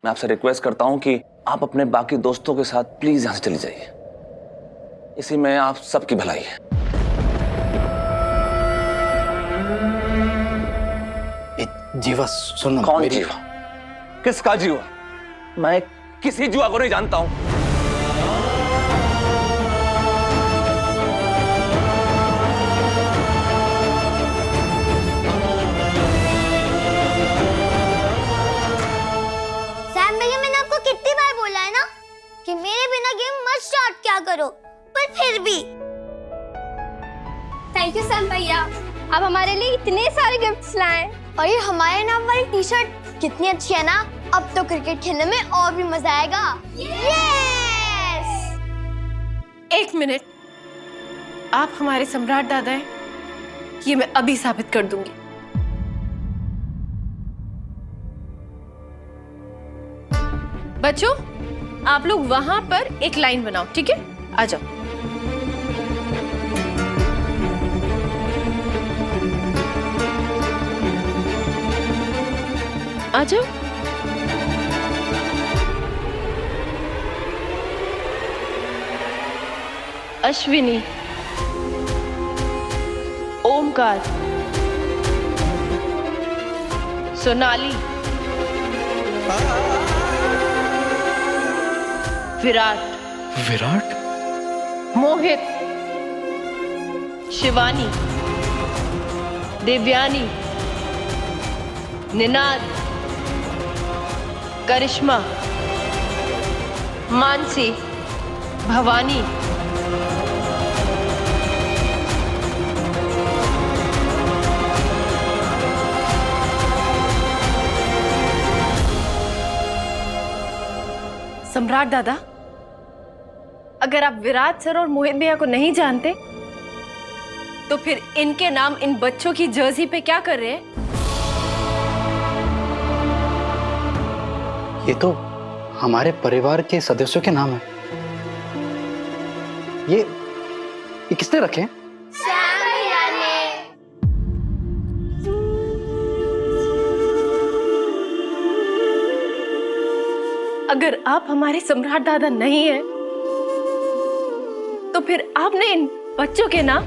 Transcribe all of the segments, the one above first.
मैं आपसे रिक्वेस्ट करता हूं कि आप अपने बाकी दोस्तों के साथ प्लीज यहां से चली जाइए। इसी में आप सबकी भलाई है। जीवा सुन। कौन जीवा? किसका जीवा? मैं किसी जुआ को नहीं जानता हूं। सैम भैया, मैंने आपको कितनी बार बोला है ना कि मेरे बिना गेम मत स्टार्ट क्या करो, पर फिर भी। थैंक यू सैम भैया, आप हमारे लिए इतने सारे गिफ्ट्स लाए। और ये हमारे नाम वाली टी शर्ट कितनी अच्छी है ना। अब तो क्रिकेट खेलने में और भी मजा आएगा। यस! एक मिनट, आप हमारे सम्राट दादा हैं, ये मैं अभी साबित कर दूंगी। बच्चों, आप लोग वहां पर एक लाइन बनाओ, ठीक है? आ जाओ। आ जाओ। अश्विनी, ओमकार, सोनाली, विराट, मोहित, शिवानी, देवयानी, निनाद, करिश्मा, मानसी, भवानी, सम्राट दादा, अगर आप विराट सर और मोहित भैया को नहीं जानते तो फिर इनके नाम इन बच्चों की जर्सी पे क्या कर रहे हैं? ये तो हमारे परिवार के सदस्यों के नाम है। ये किसने रखे हैं? सैम भैया ने। अगर आप हमारे सम्राट दादा नहीं हैं, तो फिर आपने इन बच्चों के नाम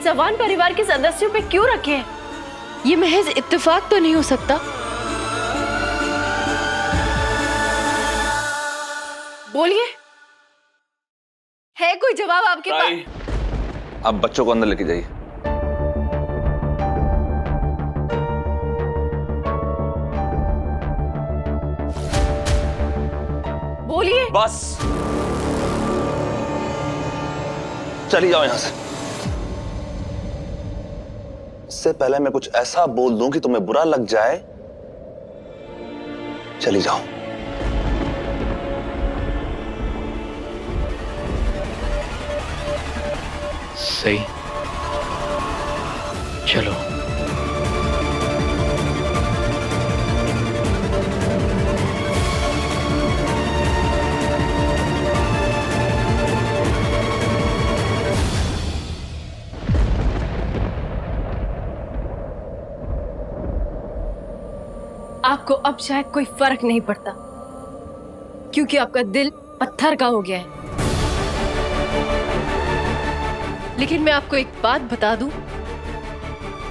जवान परिवार के सदस्यों पे क्यों रखे हैं? ये महज इत्तेफाक तो नहीं हो सकता। बोलिए, है कोई जवाब आपके पास? आप बच्चों को अंदर लेके जाइए। बोलिए। बस चली जाओ यहां से। इससे पहले मैं कुछ ऐसा बोल दूं कि तुम्हें बुरा लग जाए, चली जाओ। सही, चलो। आपको अब शायद कोई फर्क नहीं पड़ता, क्योंकि आपका दिल पत्थर का हो गया है। लेकिन मैं आपको एक बात बता दूं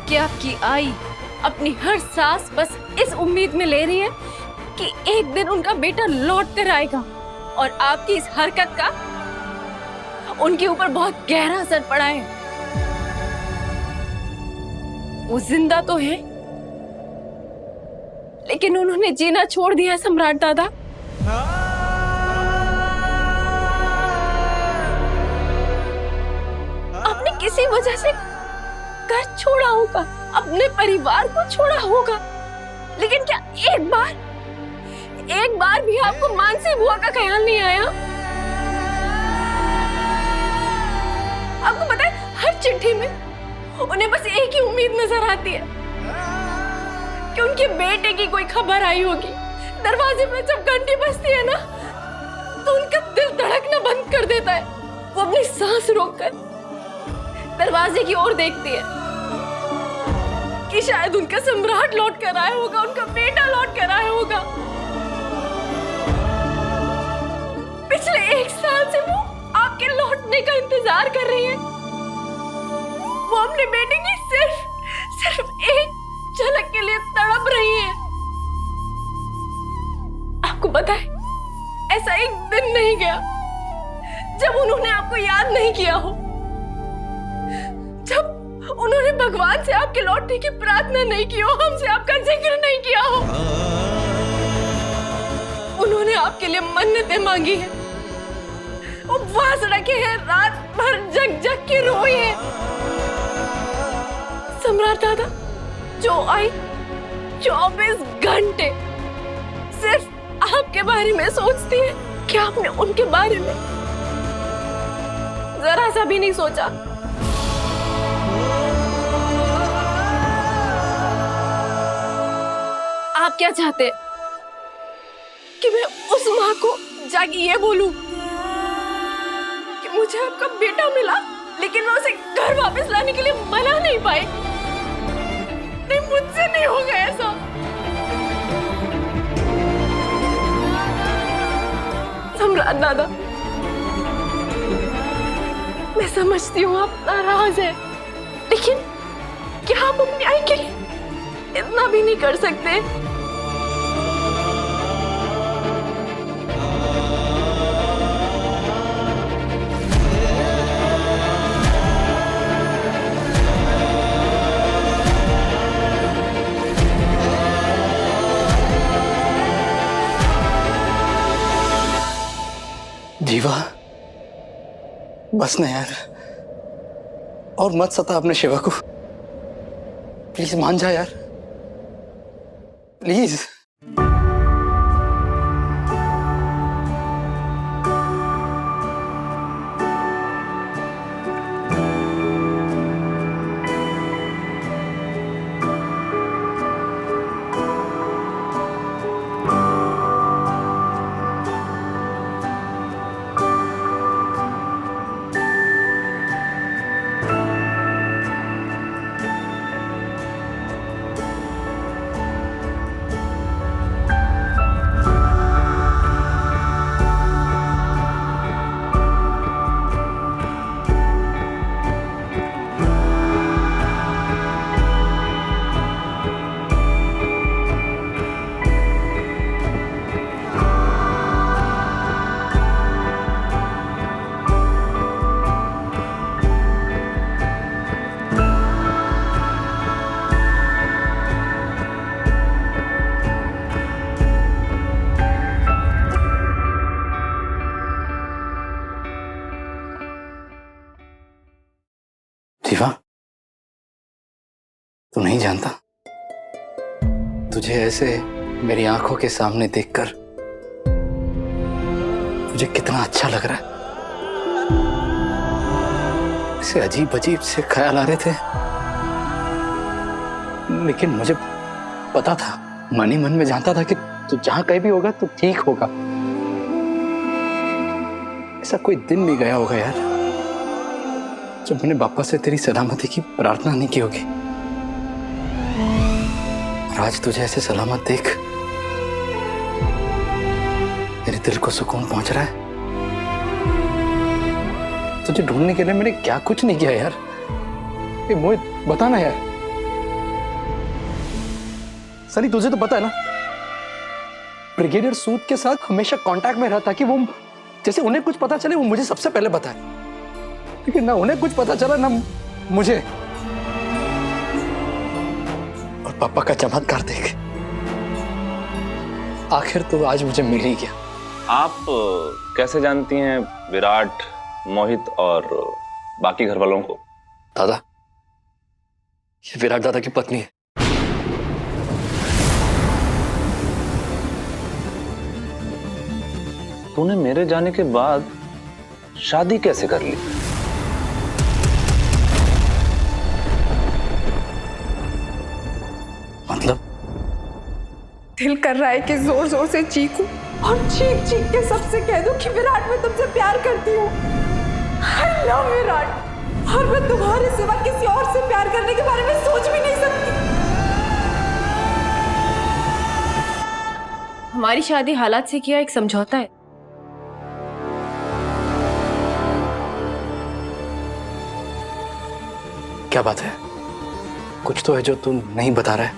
कि आपकी आई अपनी हर सांस बस इस उम्मीद में ले रही है कि एक दिन उनका बेटा लौट कर आएगा, और आपकी इस हरकत का उनके ऊपर बहुत गहरा असर पड़ा है। वो जिंदा तो है, लेकिन उन्होंने जीना छोड़ दिया है सम्राट दादा। आपने किसी वजह से घर छोड़ा होगा, अपने परिवार को छोड़ा होगा, लेकिन क्या एक बार भी आपको मानसी बुआ का ख्याल नहीं आया? आपको पता है, हर चिट्ठी में उन्हें बस एक ही उम्मीद नजर आती है कि उनके बेटे की कोई खबर आई होगी। दरवाजे पे जब घंटी बजती है ना, तो उनका दिल धड़कना बंद कर देता है। वो अपनी सांस रोककर दरवाजे की ओर देखती है कि शायद उनका सम्राट लौट कर आया होगा, उनका बेटा लौट कर आया होगा। अपने बेटे की सिर्फ एक झलक के लिए तड़प रही है। आपको पता है, ऐसा एक दिन नहीं गया जब उन्होंने आपको याद नहीं किया हो, जब उन्होंने भगवान से आपके लौटने की प्रार्थना नहीं की हो, हमसे आपका जिक्र नहीं किया हो। उन्होंने आपके लिए मन्नतें मांगी है, उपवास रखे हैं, रात भर जग जग के रोई है। सम्राट दादा जो आई 24 घंटे सिर्फ आपके बारे में सोचती है। क्या आपने उनके बारे में जरा सा भी नहीं सोचा? आप क्या चाहते हैं कि मैं उस माँ को जाके ये बोलूं कि मुझे आपका बेटा मिला, लेकिन मैं उसे घर वापस लाने के लिए मना नहीं पाई? नहीं, मुझसे नहीं होगा ऐसा। सम्राट दादा, मैं समझती हूँ आप नाराज हैं, लेकिन क्या आप अपनी आई के लिए इतना भी नहीं कर सकते? जीवा, बस ना यार, और मत सता अपने शिवा को। प्लीज मान जा यार, प्लीज। जीवा, तू नहीं जानता, तुझे ऐसे मेरी आंखों के सामने देखकर मुझे कितना अच्छा लग रहा है। ऐसे अजीब अजीब से ख्याल आ रहे थे, लेकिन मुझे पता था, मन ही मन में जानता था कि तू जहां कहीं भी होगा तो ठीक होगा। ऐसा कोई दिन नहीं गया होगा यार जब मैंने बापा से तेरी सलामती की प्रार्थना नहीं की होगी। और आज तुझे ऐसे सलामत देख मेरे दिल को सुकून पहुंच रहा है। तुझे ढूंढने के लिए मैंने क्या कुछ नहीं किया यार। ये मोहित, बताना यार। सनी, तुझे तो पता है ना, ब्रिगेडियर सूद के साथ हमेशा कांटेक्ट में रहता कि वो जैसे उन्हें कुछ पता चले वो मुझे सबसे पहले बताए, लेकिन ना उन्हें कुछ पता चला ना मुझे। और पापा का चमत्कार देख, आखिर तो आज मुझे मिल ही गया। आप कैसे जानती हैं विराट, मोहित और बाकी घर वालों को? दादा, ये विराट दादा की पत्नी है। तूने मेरे जाने के बाद शादी कैसे कर ली? मतलब? दिल कर रहा है कि जोर जोर से चीखूं और चीख चीख के सबसे कह दूं कि विराट, मैं तुमसे प्यार करती हूँ। I love विराट, और मैं तुम्हारे सिवा किसी और से प्यार करने के बारे में सोच भी नहीं सकती। हमारी शादी हालात से किया एक समझौता है। क्या बात है? कुछ तो है जो तू नहीं बता रहा है।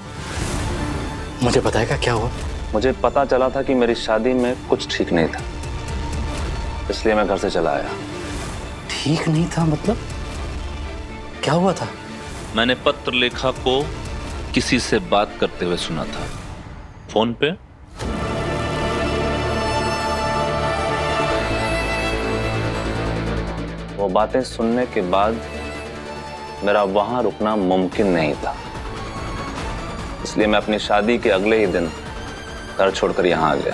मुझे बताएगा क्या हुआ? मुझे पता चला था कि मेरी शादी में कुछ ठीक नहीं था, इसलिए मैं घर से चला आया। ठीक नहीं था मतलब? क्या हुआ था? मैंने पत्र लेखा को किसी से बात करते हुए सुना था, फोन पे। वो बातें सुनने के बाद मेरा वहां रुकना मुमकिन नहीं था, इसलिए मैं अपनी शादी के अगले ही दिन घर छोड़कर यहां आ गया।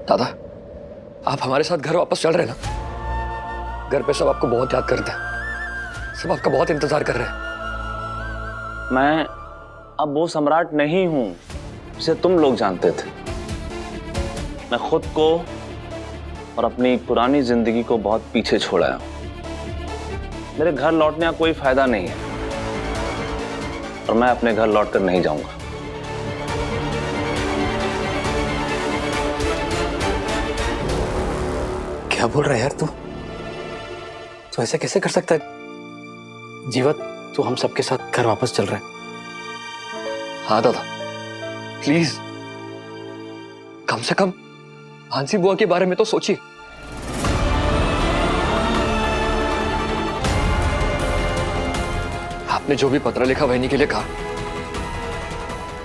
दादा, आप हमारे साथ घर वापस चल रहे हैं ना? घर पे सब आपको बहुत याद करते हैं, सब आपका बहुत इंतजार कर रहे हैं। मैं अब वो सम्राट नहीं हूं जिसे तुम लोग जानते थे। मैं खुद को और अपनी पुरानी जिंदगी को बहुत पीछे छोड़ आया हूं। मेरे घर लौटने का कोई फायदा नहीं है और मैं अपने घर लौटकर नहीं जाऊंगा। क्या बोल रहा है यार तू? तो ऐसे कैसे कर सकता है? जीवत, तू हम सबके साथ घर वापस चल रहा है। हाँ दादा, प्लीज कम से कम हांसी बुआ के बारे में तो सोचिए। आपने जो भी पत्र लिखा वहनी के लिए कहा,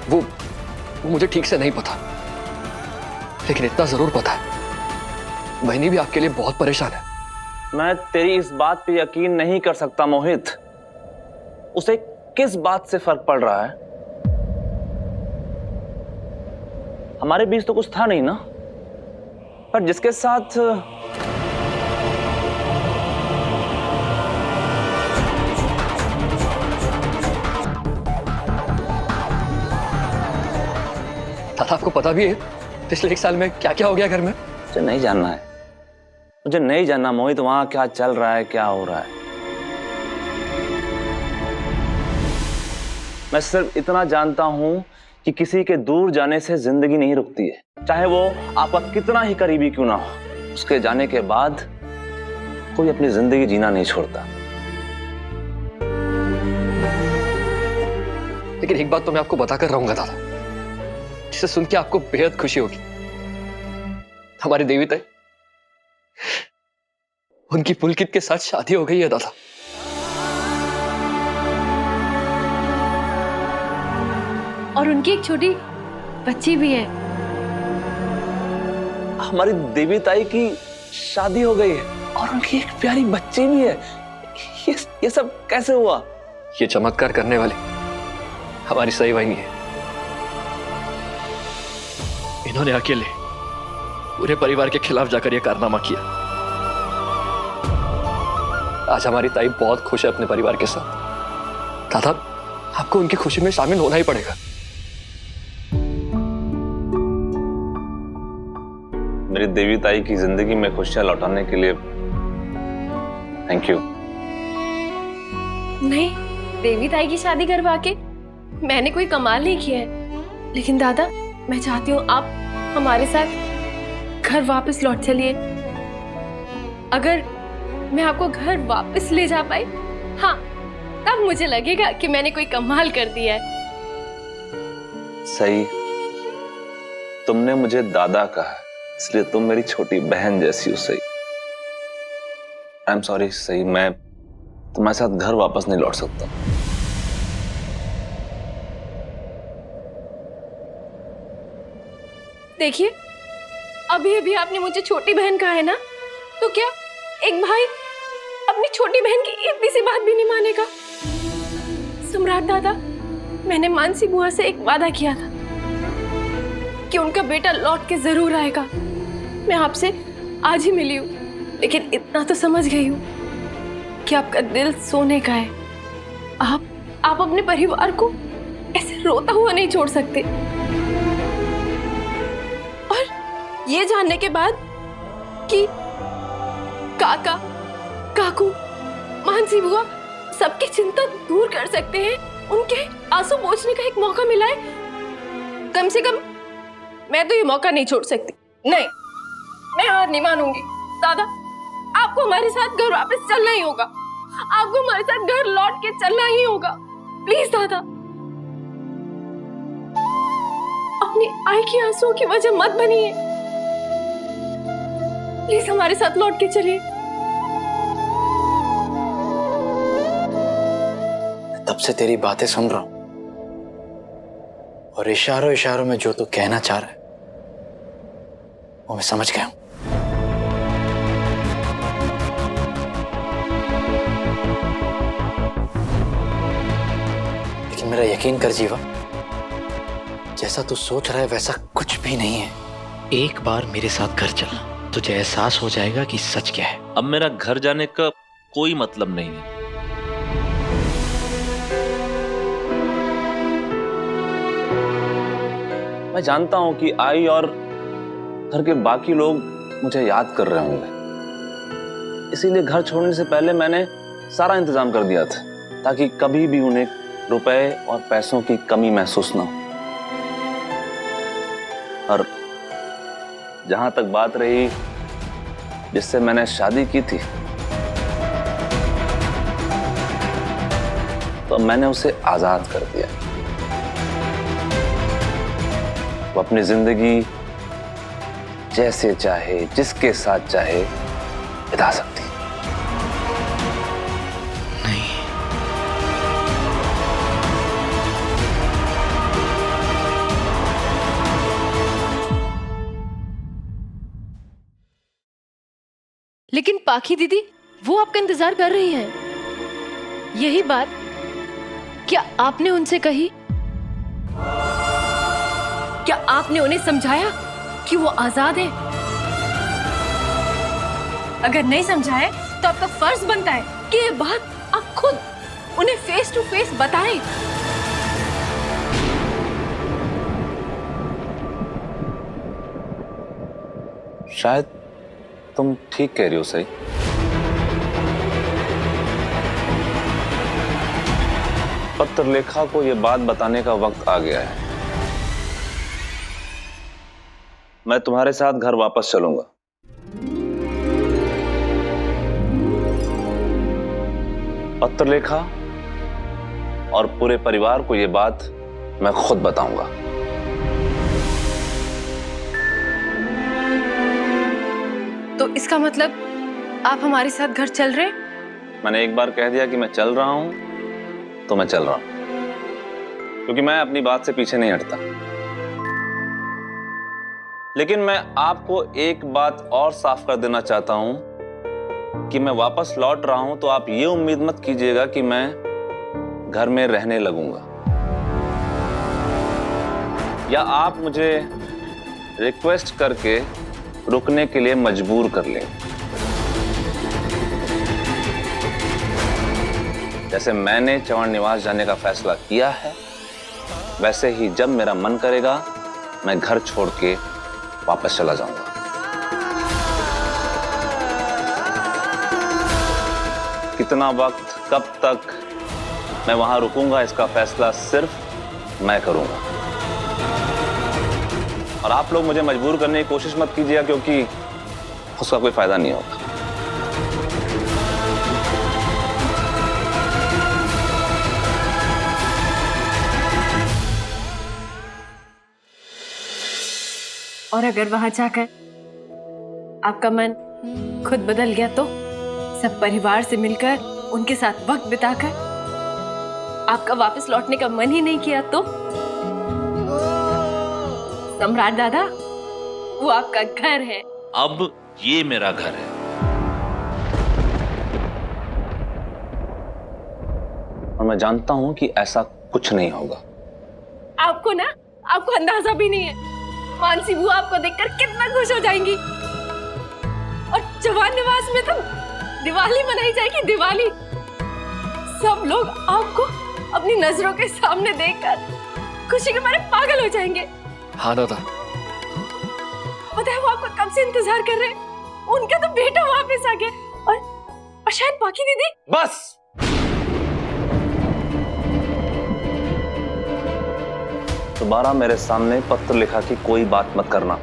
वो मुझे ठीक से नहीं पता, लेकिन इतना जरूर पता है बहनी भी आपके लिए बहुत परेशान है। मैं तेरी इस बात पे यकीन नहीं कर सकता मोहित। उसे किस बात से फर्क पड़ रहा है? हमारे बीच तो कुछ था नहीं ना, पर जिसके साथ दादा, आपको पता भी है पिछले 1 साल में क्या क्या हो गया घर में? मुझे नहीं जानना है, मुझे नहीं जानना मोहित वहां क्या चल रहा है, क्या हो रहा है। मैं सिर्फ इतना जानता हूं कि किसी के दूर जाने से जिंदगी नहीं रुकती है, चाहे वो आपका कितना ही करीबी क्यों ना हो। उसके जाने के बाद कोई अपनी जिंदगी जीना नहीं छोड़ता। लेकिन एक बात तो मैं आपको बताकर रहूंगा दादा, जिसे सुन के आपको बेहद खुशी होगी। हमारी देवी ताई, उनकी पुलकित के साथ शादी हो गई है दादा। और उनकी एक छोटी बच्ची भी है। हमारी देवी ताई की शादी हो गई है और उनकी एक प्यारी बच्ची भी है। ये सब कैसे हुआ? ये चमत्कार करने वाली हमारी सही वाहिनी है। इन्होंने अकेले पूरे परिवार के खिलाफ जाकर यह कारनामा किया। आज हमारी ताई बहुत खुश है अपने परिवार के साथ। दादा, आपको उनकी खुशी में शामिल होना ही पड़ेगा। मेरी देवी ताई की जिंदगी में खुशियां लौटाने के लिए थैंक यू। नहीं, देवी ताई की शादी करवा के मैंने कोई कमाल नहीं किया है, लेकिन दादा मैं चाहती हूँ आप हमारे साथ घर वापस लौट चलिए। अगर मैं आपको घर वापस ले जा पाई, हाँ, तब मुझे लगेगा कि मैंने कोई कमाल कर दिया है। सही, तुमने मुझे दादा कहा, इसलिए तुम मेरी छोटी बहन जैसी हो। सही, आई एम सॉरी। सही, मैं तुम्हारे साथ घर वापस नहीं लौट सकता। देखिए, अभी अभी आपने मुझे छोटी बहन कहा है ना, तो क्या एक भाई अपनी छोटी बहन की एक भी सी बात भी नहीं मानेगा? सम्राट दादा, मैंने मानसी बुआ से एक वादा किया था कि उनका बेटा लौट के जरूर आएगा। मैं आपसे आज ही मिली हूँ, लेकिन इतना तो समझ गई हूँ कि आपका दिल सोने का है। आप अपने परिवार को ऐसे रोता हुआ नहीं छोड़ सकते। और ये जानने के बाद कि काका, काकू, मानसी बुआ सबकी चिंता दूर कर सकते हैं, उनके आंसू पोंछने का एक मौका मिला है, कम से कम मैं तो ये मौका नहीं छोड़ सकती। नहीं, मैं हार नहीं मानूंगी। दादा, आपको हमारे साथ घर वापस चलना ही होगा। आपको हमारे साथ घर लौट के चलना ही होगा। प्लीज दादा, अपनी आई की आंसुओं की वजह मत बनिए। प्लीज हमारे साथ लौट के चलिए। तब से तेरी बातें सुन रहा हूं और इशारों इशारों में जो तू कहना चाह रहा है वो मैं समझ गया हूं। लेकिन मेरा यकीन कर जीवा, जैसा तू सोच रहा है वैसा कुछ भी नहीं है। एक बार मेरे साथ घर चल, तुझे एहसास हो जाएगा कि सच क्या है। अब मेरा घर जाने का कोई मतलब नहीं है। मैं जानता हूं कि आई और घर के बाकी लोग मुझे याद कर रहे होंगे, इसीलिए घर छोड़ने से पहले मैंने सारा इंतजाम कर दिया था ताकि कभी भी उन्हें रुपए और पैसों की कमी महसूस ना हो। और जहां तक बात रही जिससे मैंने शादी की थी, तो मैंने उसे आजाद कर दिया। वो अपनी जिंदगी जैसे चाहे, जिसके साथ चाहे बिता सकती। नहीं, लेकिन पाखी दीदी, वो आपका इंतजार कर रही हैं। यही बात क्या आपने उनसे कही? क्या आपने उन्हें समझाया कि वो आजाद है? अगर नहीं समझाए तो आपका फर्ज बनता है कि ये बात आप खुद उन्हें फेस टू फेस बताएं। शायद तुम ठीक कह रही हो सही। पत्रलेखा को यह बात बताने का वक्त आ गया है। मैं तुम्हारे साथ घर वापस चलूंगा। पत्रलेखा और पूरे परिवार को यह बात मैं खुद बताऊंगा। तो इसका मतलब आप हमारे साथ घर चल रहे हैं? मैंने एक बार कह दिया कि मैं चल रहा हूं तो मैं चल रहा हूं, क्योंकि मैं अपनी बात से पीछे नहीं हटता। लेकिन मैं आपको एक बात और साफ कर देना चाहता हूं कि मैं वापस लौट रहा हूं तो आप ये उम्मीद मत कीजिएगा कि मैं घर में रहने लगूंगा या आप मुझे रिक्वेस्ट करके रुकने के लिए मजबूर कर लें। जैसे मैंने चौहान निवास जाने का फैसला किया है, वैसे ही जब मेरा मन करेगा मैं घर छोड़ के वापस चला जाऊंगा। कितना वक्त, कब तक मैं वहां रुकूंगा, इसका फैसला सिर्फ मैं करूंगा। और आप लोग मुझे मजबूर करने की कोशिश मत कीजिएगा, क्योंकि उसका कोई फायदा नहीं होगा। और अगर वहां जाकर आपका मन खुद बदल गया तो सब परिवार से मिलकर उनके साथ वक्त बिताकर आपका वापस लौटने का मन ही नहीं किया तो सम्राट दादा, वो आपका घर है। अब ये मेरा घर है। और मैं जानता हूं कि ऐसा कुछ नहीं होगा। आपको अंदाजा भी नहीं है मानसी बुआ आपको देखकर कितना खुश हो जाएंगी। और जवान निवास में तो दिवाली मनाई जाएगी, दिवाली। सब लोग आपको अपनी नजरों के सामने देखकर खुशी के मारे पागल हो जाएंगे। हाँ दादा, पता है वो आपका कब से इंतजार कर रहे हैं। उनका तो बेटा वापस आ गया और शायद पाखी दीदी। बस दोबारा मेरे सामने पत्र लिखा की कोई बात मत करना।